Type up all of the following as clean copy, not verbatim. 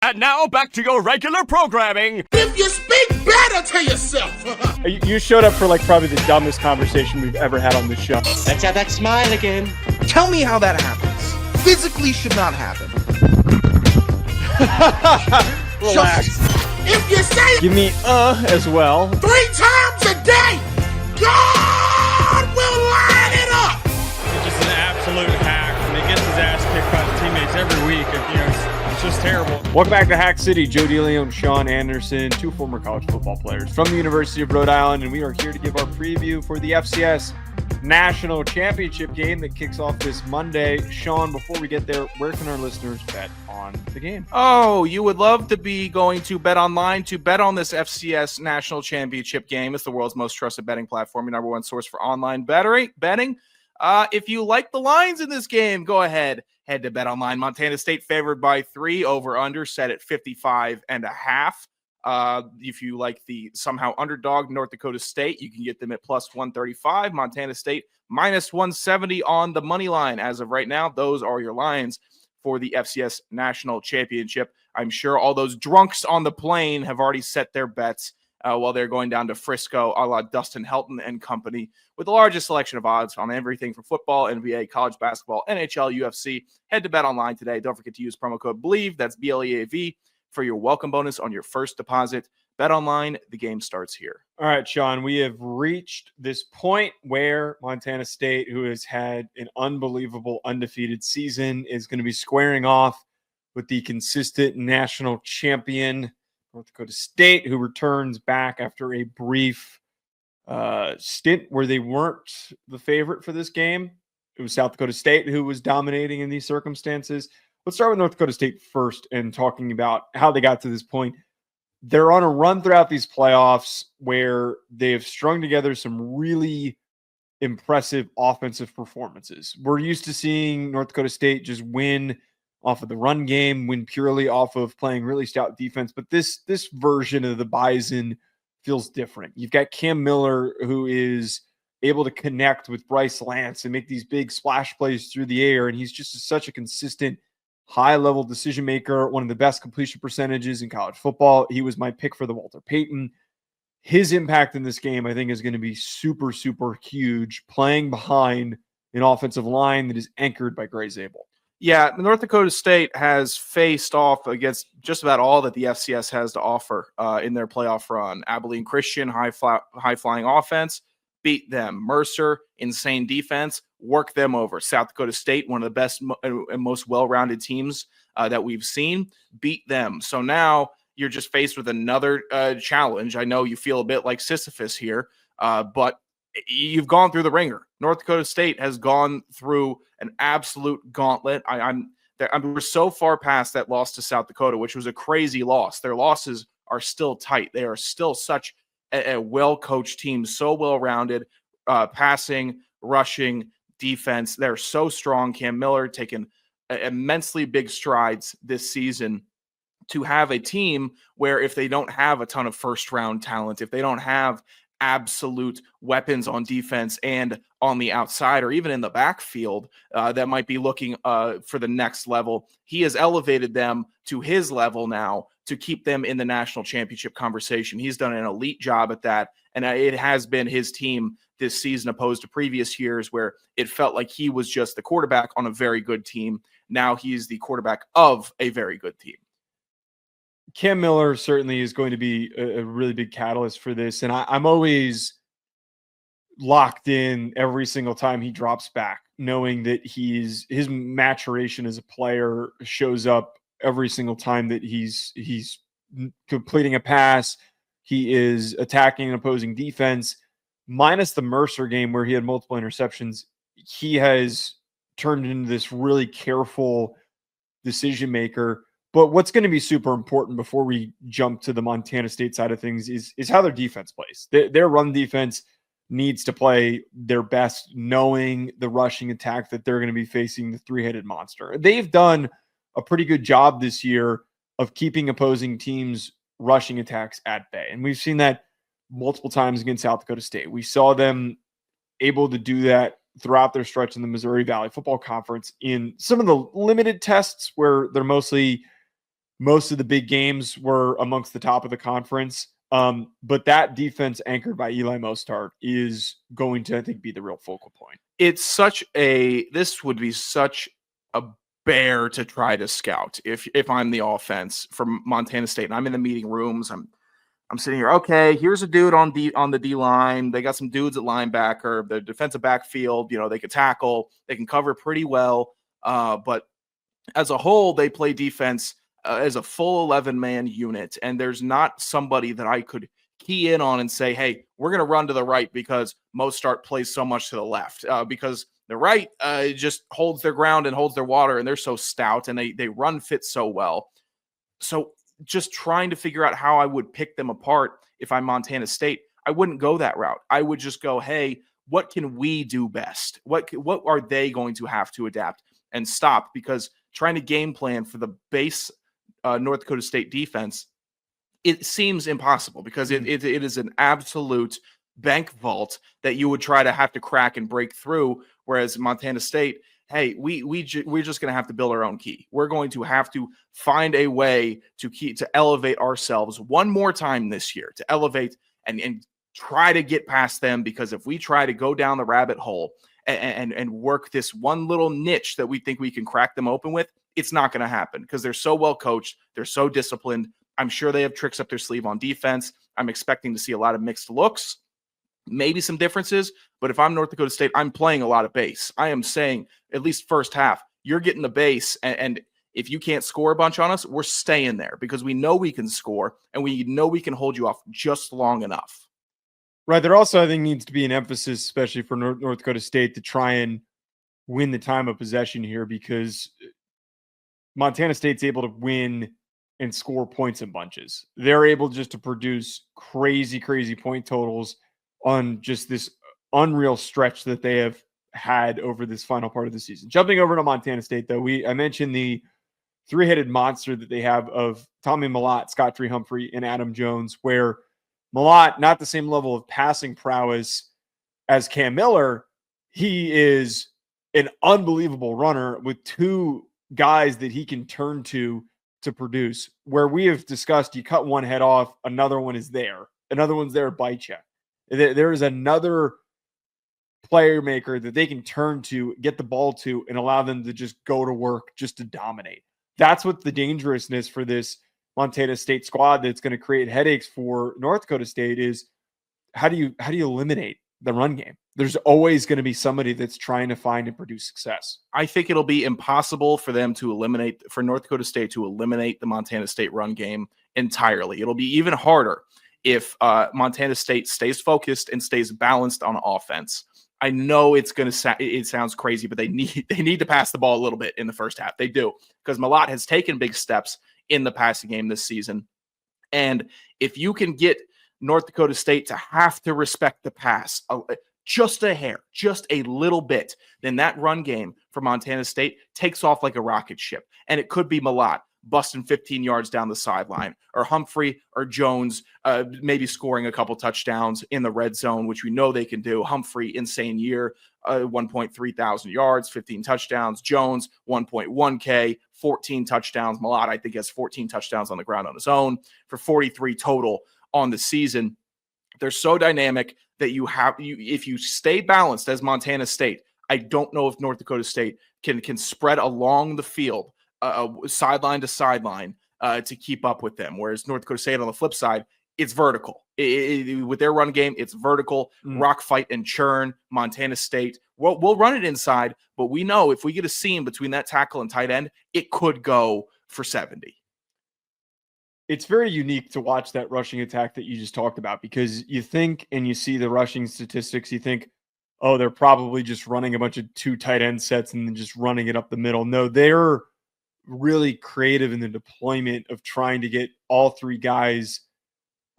And now back to your regular programming. If you speak better to yourself. You showed up for probably the dumbest conversation we've ever had on this show. Let's have that smile again. Tell me how that happens. Physically should not happen. Relax. If you say Give me as well. 3 times a day, God will line it up. He's just an absolute hack, and he gets his ass kicked by the teammates every week. It's just terrible. Welcome back to Hack City. DeLeone and Sean Anderson, 2 former college football players from the University of Rhode Island, and we are here to give our preview for the FCS National Championship game that kicks off this Monday. Sean, before we get there, where can our listeners bet on the game? Oh, you would love to be going to Bet Online to bet on this FCS National Championship game. It's the world's most trusted betting platform, your number one source for online betting. If you like the lines in this game, go ahead. Head to Bet Online. Montana State favored by 3, over under set at 55.5. If you like the somehow underdog North Dakota State, you can get them at plus 135. Montana State minus 170 on the money line. As of right now, those are your lines for the FCS National Championship. I'm sure all those drunks on the plane have already set their bets while they're going down to Frisco, a la Dustin Helton and company, with the largest selection of odds on everything from football, NBA, college basketball, NHL, UFC. Head to Bet Online today. Don't forget to use promo code BLEAV, that's BLEAV, for your welcome bonus on your first deposit. Bet Online, the game starts here. All right, Sean, we have reached this point where Montana State, who has had an unbelievable undefeated season, is going to be squaring off with the consistent national champion, North Dakota State, who returns back after a brief stint where they weren't the favorite for this game. It was South Dakota State who was dominating in these circumstances. Let's start with North Dakota State first and talking about how they got to this point. They're on a run throughout these playoffs where they have strung together some really impressive offensive performances. We're used to seeing North Dakota State just win off of the run game, win purely off of playing really stout defense. But this version of the Bison feels different. You've got Cam Miller, who is able to connect with Bryce Lance and make these big splash plays through the air. And he's just such a consistent, high-level decision maker, one of the best completion percentages in college football. He was my pick for the Walter Payton. His impact in this game, I think, is going to be super, super huge, playing behind an offensive line that is anchored by Gray Zabel. Yeah, North Dakota State has faced off against just about all that the FCS has to offer in their playoff run. Abilene Christian, high-flying offense, beat them. Mercer, insane defense, work them over. South Dakota State, one of the best and most well-rounded teams that we've seen, beat them. So now you're just faced with another challenge. I know you feel a bit like Sisyphus here, but you've gone through the ringer. North Dakota State has gone through an absolute gauntlet. We're so far past that loss to South Dakota, which was a crazy loss. Their losses are still tight. They are still such a well-coached team, so well-rounded, passing, rushing, defense. They're so strong. Cam Miller taking immensely big strides this season to have a team where if they don't have a ton of first-round talent, if they don't have absolute weapons on defense and on the outside or even in the backfield that might be looking for the next level, he has elevated them to his level now to keep them in the national championship conversation. He's done an elite job at that, and it has been his team this season opposed to previous years where it felt like he was just the quarterback on a very good team. Now he's the quarterback of a very good team. Cam Miller certainly is going to be a really big catalyst for this. And I'm always locked in every single time he drops back, knowing that his maturation as a player shows up every single time that he's completing a pass. He is attacking an opposing defense. Minus the Mercer game where he had multiple interceptions, he has turned into this really careful decision maker. But what's going to be super important before we jump to the Montana State side of things is how their defense plays. Their run defense needs to play their best, knowing the rushing attack that they're going to be facing the three-headed monster. They've done a pretty good job this year of keeping opposing teams' rushing attacks at bay. And we've seen that multiple times against South Dakota State. We saw them able to do that throughout their stretch in the Missouri Valley Football Conference in some of the limited tests where they're mostly most of the big games were amongst the top of the conference. But that defense anchored by Eli Mostert is going to, I think, be the real focal point. This would be such a bear to try to scout if I'm the offense from Montana State and I'm in the meeting rooms. I'm sitting here. Okay, here's a dude on the D line. They got some dudes at linebacker. The defensive backfield, they can tackle. They can cover pretty well. But as a whole, they play defense as a full 11-man unit. And there's not somebody that I could key in on and say, hey, we're going to run to the right because Mostert plays so much to the left. Because the right just holds their ground and holds their water, and they're so stout, and they run fit so well. So just trying to figure out how I would pick them apart if I'm Montana State, I wouldn't go that route. I would just go, hey, what can we do best? What are they going to have to adapt and stop? Because trying to game plan for the base North Dakota State defense, it seems impossible because it is an absolute bank vault that you would try to have to crack and break through. Whereas Montana State, hey, we're just going to have to build our own key. We're going to have to find a way to elevate ourselves one more time this year, to elevate and try to get past them. Because if we try to go down the rabbit hole and work this one little niche that we think we can crack them open with, it's not going to happen because they're so well coached. They're so disciplined. I'm sure they have tricks up their sleeve on defense. I'm expecting to see a lot of mixed looks, maybe some differences. But if I'm North Dakota State, I'm playing a lot of base. I am saying at least first half, you're getting the base. And if you can't score a bunch on us, we're staying there because we know we can score and we know we can hold you off just long enough. Right. There also, I think, needs to be an emphasis, especially for North Dakota State, to try and win the time of possession here, because Montana State's able to win and score points in bunches. They're able just to produce crazy, crazy point totals on just this unreal stretch that they have had over this final part of the season. Jumping over to Montana State, though, I mentioned the three-headed monster that they have of Tommy Mellott, Scott Humphrey, and Adam Jones, where Mellott, not the same level of passing prowess as Cam Miller. He is an unbelievable runner with two guys that he can turn to produce, where we have discussed, you cut one head off, another one is there. Another one's there to bite you. There is another player maker that they can turn to, get the ball to, and allow them to just go to work, just to dominate. That's what the dangerousness for this Montana State squad that's going to create headaches for North Dakota State is, how do you eliminate the run game? There's always going to be somebody that's trying to find and produce success. I think it'll be impossible for North Dakota State to eliminate the Montana State run game entirely. It'll be even harder if Montana State stays focused and stays balanced on offense. I know it sounds crazy, but they need to pass the ball a little bit in the first half. They do, because Mellott has taken big steps in the passing game this season. And if you can get North Dakota State to have to respect the pass just a hair, just a little bit, then that run game for Montana State takes off like a rocket ship. And it could be Mellott busting 15 yards down the sideline, or Humphrey or Jones maybe scoring a couple touchdowns in the red zone, which we know they can do. Humphrey, insane year, 1.3 thousand yards, 15 touchdowns. Jones, 1.1K, 14 touchdowns. Mellott, I think, has 14 touchdowns on the ground on his own for 43 total on the season. They're so dynamic that if you stay balanced as Montana State, I don't know if North Dakota State can spread along the field, sideline to sideline, to keep up with them. Whereas North Dakota State on the flip side, it's vertical. With their run game, it's vertical, rock fight and churn. Montana State, we'll run it inside, but we know if we get a seam between that tackle and tight end, it could go for 70. It's very unique to watch that rushing attack that you just talked about, because you think, and you see the rushing statistics, you think, oh, they're probably just running a bunch of two tight end sets and then just running it up the middle. No, they're really creative in the deployment of trying to get all three guys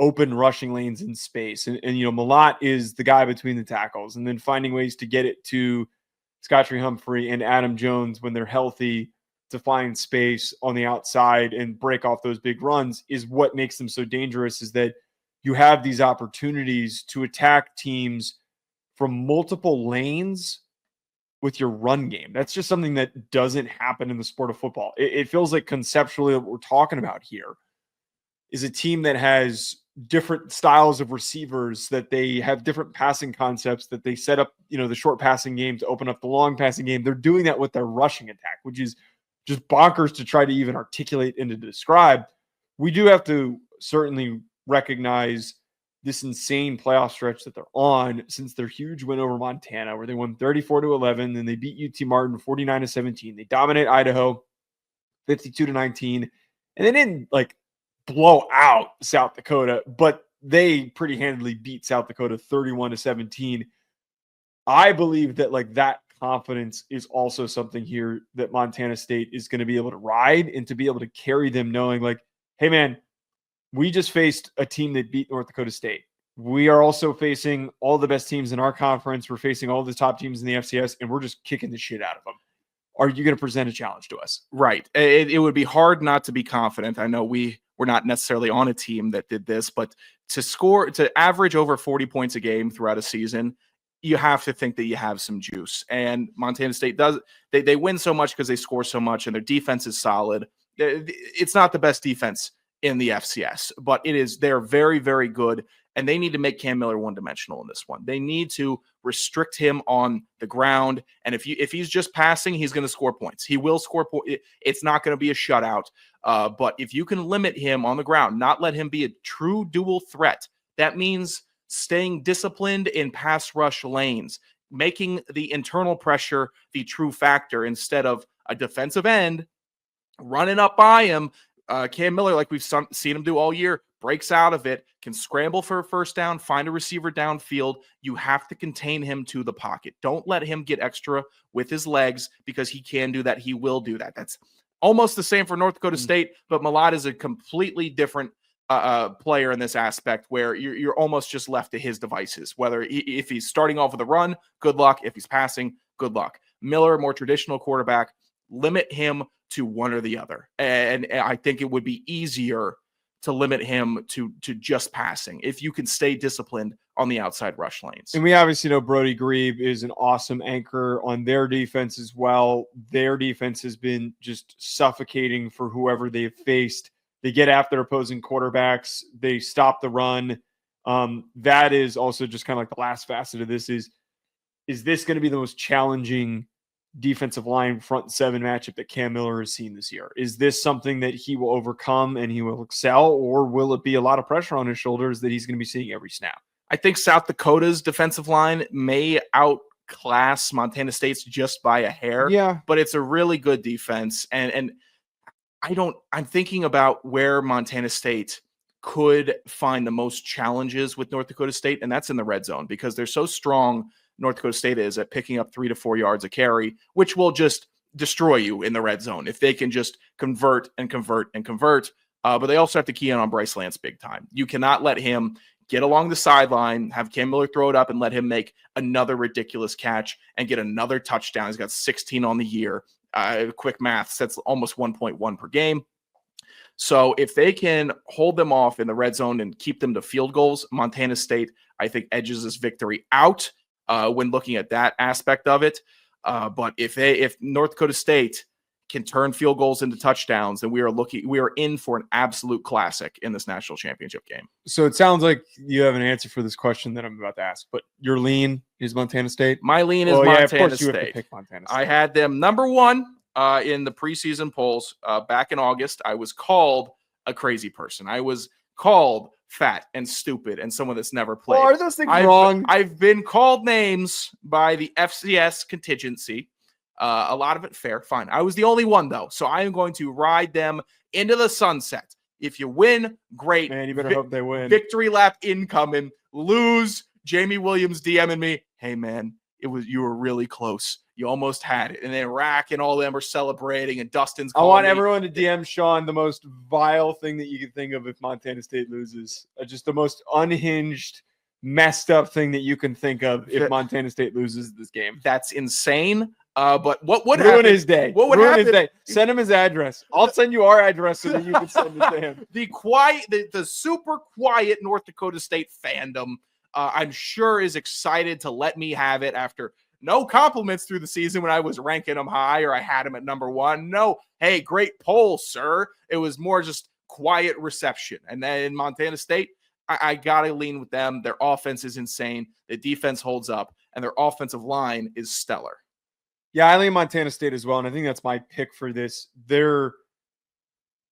open rushing lanes in space. And Mellott is the guy between the tackles, and then finding ways to get it to Scott Humphrey and Adam Jones when they're healthy to find space on the outside and break off those big runs is what makes them so dangerous, is that you have these opportunities to attack teams from multiple lanes with your run game. That's just something that doesn't happen in the sport of football. It feels like conceptually what we're talking about here is a team that has different styles of receivers, that they have different passing concepts, that they set up, the short passing game to open up the long passing game. They're doing that with their rushing attack, which is just bonkers to try to even articulate and to describe. We do have to certainly recognize this insane playoff stretch that they're on since their huge win over Montana, where they won 34-11, then they beat UT Martin 49-17. They dominate Idaho 52-19, and they didn't blow out South Dakota, but they pretty handily beat South Dakota 31-17. I believe that that confidence is also something here that Montana State is going to be able to ride and to be able to carry them, knowing hey man, we just faced a team that beat North Dakota State. We are also facing all the best teams in our conference. We're facing all the top teams in the FCS, and we're just kicking the shit out of them. Are you going to present a challenge to us? Right. It would be hard not to be confident. I know we're not necessarily on a team that did this, but to average over 40 points a game throughout a season, you have to think that you have some juice. And Montana State does. They win so much because they score so much, and their defense is solid. It's not the best defense in the FCS, but they're very, very good, and they need to make Cam Miller one-dimensional in this one. They need to restrict him on the ground, and if he's just passing, he's going to score points. He will score points. It's not going to be a shutout, but if you can limit him on the ground, not let him be a true dual threat, that means staying disciplined in pass rush lanes, making the internal pressure the true factor instead of a defensive end running up by him. Cam Miller, like we've seen him do all year, breaks out of it, can scramble for a first down, find a receiver downfield. You have to contain him to the pocket. Don't let him get extra with his legs, because he can do that. He will do that. That's almost the same for North Dakota State, but Mellott is a completely different player in this aspect, where you're almost just left to his devices. If he's starting off with a run, good luck. If he's passing, good luck. Miller, more traditional quarterback, limit him to one or the other. And I think it would be easier to limit him to just passing if you can stay disciplined on the outside rush lanes. And we obviously know Brody Grieve is an awesome anchor on their defense as well. Their defense has been just suffocating for whoever they've faced. They get after opposing quarterbacks. They stop the run. That is also just kind of the last facet of this is this going to be the most challenging defensive line front seven matchup that Cam Miller has seen this year? Is this something that he will overcome and he will excel, or will it be a lot of pressure on his shoulders that he's going to be seeing every snap? I think South Dakota's defensive line may outclass Montana State's just by a hair. Yeah, but it's a really good defense. And I'm thinking about where Montana State could find the most challenges with North Dakota State, and that's in the red zone, because they're so strong. North Dakota State is at picking up 3 to 4 yards a carry, which will just destroy you in the red zone if they can just convert and convert and convert. But they also have to key in on Bryce Lance big time. You cannot let him get along the sideline, have Cam Miller throw it up, and let him make another ridiculous catch and get another touchdown. He's got 16 on the year. Quick math, that's almost 1.1 per game. So if they can hold them off in the red zone and keep them to field goals, Montana State, I think, edges this victory out when looking at that aspect of it. But if North Dakota State can turn field goals into touchdowns, then we are in for an absolute classic in this national championship game. So it sounds like you have an answer for this question that I'm about to ask, but your lean is Montana State? My lean is Montana State. You have to pick Montana State. I had them number one in the preseason polls back in August. I was called a crazy person. I was called fat and stupid and someone that's never played. Are those things wrong? I've been called names by the FCS contingency. A lot of it fair. Fine. I was the only one, though. So I am going to ride them into the sunset. If you win, great. Man, you better hope they win. Victory lap incoming. Lose, Jamie Williams DMing me. Hey, man, you were really close. You almost had it. And then Rack and all of them are celebrating, and Dustin's calling I want me. everyone to DM Sean the most vile thing that you can think of if Montana State loses. Just the most unhinged, messed up thing that you can think of if Montana State loses this game. That's insane. But what would ruin happen? his day? What would ruin happen? his day? Send him his address. I'll send you our address so that you can send it to him. The super quiet North Dakota State fandom, I'm sure, is excited to let me have it after No compliments through the season when I was ranking them high or I had them at number one. No, hey, great poll, sir. It was more just quiet reception. And then Montana State, I got to lean with them. Their offense is insane. The defense holds up, and their offensive line is stellar. Yeah, I lean Montana State as well, and I think that's my pick for this. I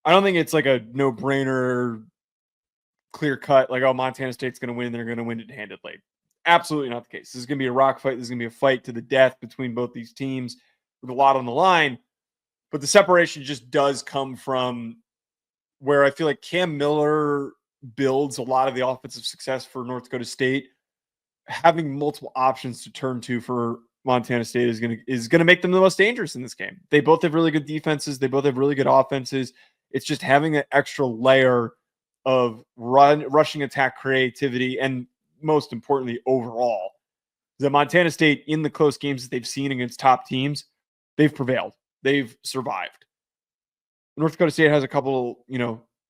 don't think it's like a no-brainer, clear cut, like, oh, Montana State's going to win, they're going to win it handedly. Absolutely not the case. This is going to be a rock fight. This is going to be a fight to the death between both these teams with a lot on the line. But the separation just does come from where I feel like Cam Miller builds a lot of the offensive success for North Dakota State. Having multiple options to turn to for Montana State is going to make them the most dangerous in this game. They both have really good defenses. They both have really good offenses. It's just having an extra layer of rushing attack creativity, and most importantly, overall, the Montana State, in the close games that they've seen against top teams, they've prevailed. They've survived. North Dakota State has a couple,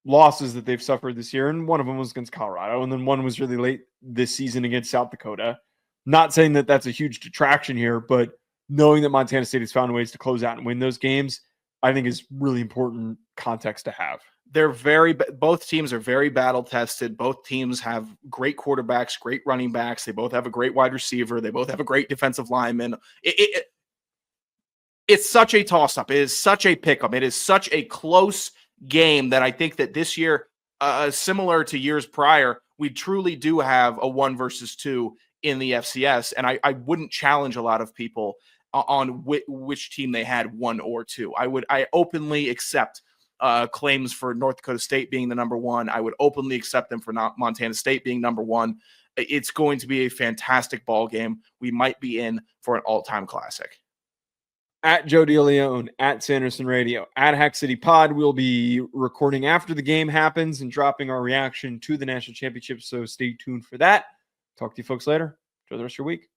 losses that they've suffered this year, and one of them was against Colorado, and then one was really late this season against South Dakota. Not saying that that's a huge detraction here, but knowing that Montana State has found ways to close out and win those games, I think is really important context to have. Both teams are very battle tested. Both teams have great quarterbacks, great running backs. They both have a great wide receiver. They both have a great defensive lineman. It's such a toss-up. It is such a pick-em. It is such a close game that I think that this year, similar to years prior, we truly do have a 1 versus 2 in the FCS. And I wouldn't challenge a lot of people on which team they had 1 or 2. I openly accept claims for North Dakota State being the number 1. I would openly accept them for Montana State being number 1. It's going to be a fantastic ball game. We might be in for an all-time classic. At Joe DeLeone, at Sanderson Radio, at Hack City Pod, we'll be recording after the game happens and dropping our reaction to the national championship. So stay tuned for that. Talk to you folks later. Enjoy the rest of your week.